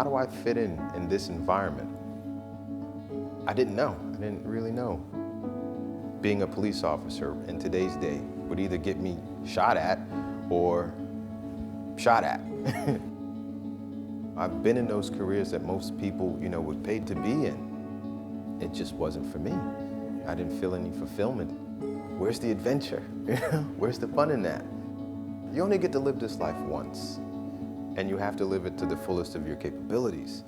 how do I fit in this environment? I didn't know. I didn't really know. Being a police officer in today's day would either get me shot at or shot at. I've been in those careers that most people, would pay to be in. It just wasn't for me. I didn't feel any fulfillment. Where's the adventure? Where's the fun in that? You only get to live this life once, and you have to live it to the fullest of your capabilities.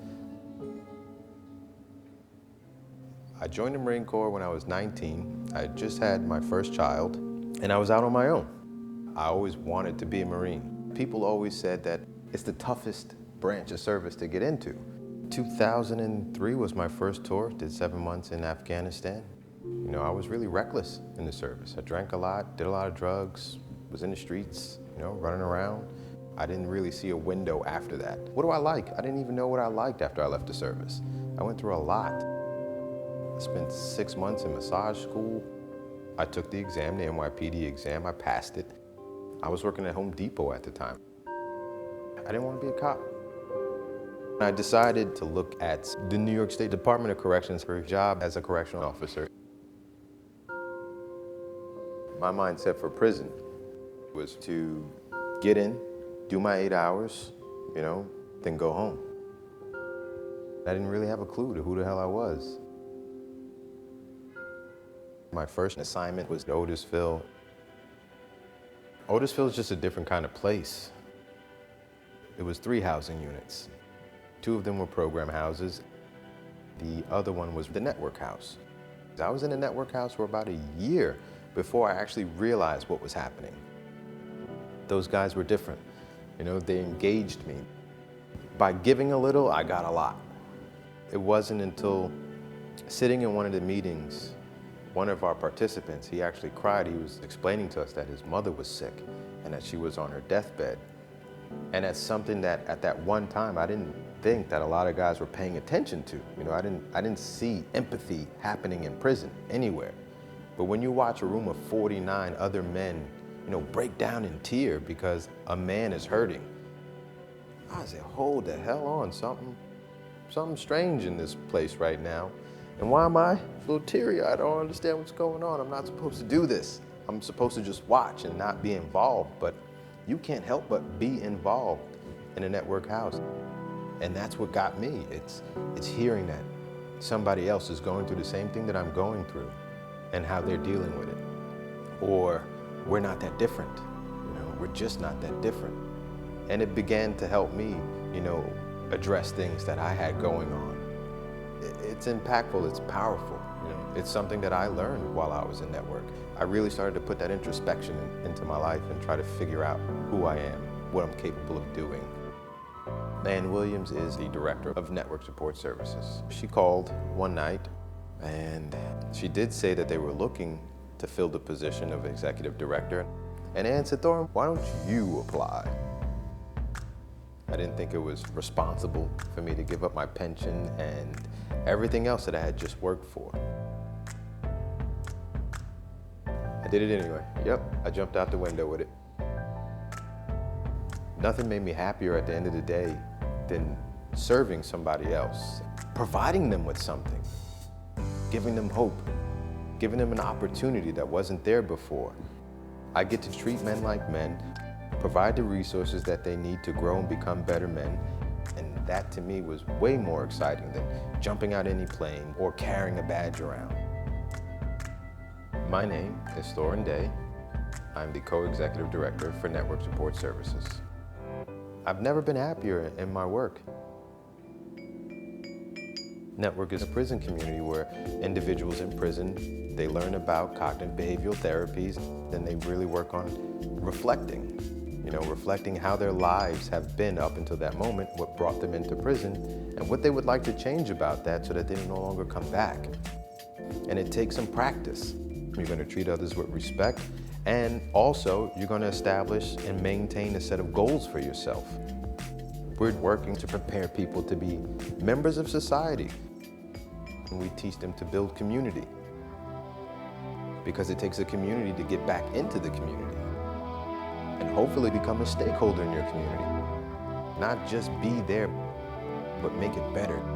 I joined the Marine Corps when I was 19. I had just had my first child, and I was out on my own. I always wanted to be a Marine. People always said that it's the toughest branch of service to get into. 2003 was my first tour, did 7 months in Afghanistan. I was really reckless in the service. I drank a lot, did a lot of drugs, was in the streets, running around. I didn't really see a window after that. What do I like? I didn't even know what I liked after I left the service. I went through a lot. I spent 6 months in massage school. I took the exam, the NYPD exam, I passed it. I was working at Home Depot at the time. I didn't want to be a cop. I decided to look at the New York State Department of Corrections for a job as a correctional officer. My mindset for prison was to get in, do my 8 hours, then go home. I didn't really have a clue to who the hell I was. My first assignment was Otisville. Otisville is just a different kind of place. It was 3 housing units. 2 of them were program houses. The other one was the network house. I was in the network house for about a year before I actually realized what was happening. Those guys were different. They engaged me. By giving a little, I got a lot. It wasn't until sitting in one of the meetings, one of our participants, he actually cried. He was explaining to us that his mother was sick and that she was on her deathbed. And that's something that at that one time, I didn't think that a lot of guys were paying attention to. I didn't see empathy happening in prison anywhere. But when you watch a room of 49 other men, break down in tear because a man is hurting, I said, hold the hell on, something strange in this place right now. And why am I a little teary? I don't understand what's going on. I'm not supposed to do this. I'm supposed to just watch and not be involved, but you can't help but be involved in a network house. And that's what got me. It's hearing that somebody else is going through the same thing that I'm going through and how they're dealing with it. Or we're not that different. We're just not that different. And it began to help me, address things that I had going on. It's impactful, it's powerful. It's something that I learned while I was in network. I really started to put that introspection into my life and try to figure out who I am, what I'm capable of doing. Ann Williams is the director of Network Support Services. She called one night and she did say that they were looking to fill the position of executive director. And Ann said, Thorin, why don't you apply? I didn't think it was responsible for me to give up my pension and everything else that I had just worked for. I did it anyway. Yep, I jumped out the window with it. Nothing made me happier at the end of the day than serving somebody else, providing them with something, giving them hope, giving them an opportunity that wasn't there before. I get to treat men like men, provide the resources that they need to grow and become better men, and that to me was way more exciting than jumping out any plane or carrying a badge around. My name is Thorin Daye. I'm the co-executive director for Network Support Services. I've never been happier in my work. Network is a prison community where individuals in prison, they learn about cognitive behavioral therapies, and they really work on reflecting. Reflecting how their lives have been up until that moment, what brought them into prison, and what they would like to change about that so that they no longer come back. And it takes some practice. You're going to treat others with respect, and also you're going to establish and maintain a set of goals for yourself. We're working to prepare people to be members of society. And we teach them to build community, because it takes a community to get back into the community and hopefully become a stakeholder in your community. Not just be there, but make it better.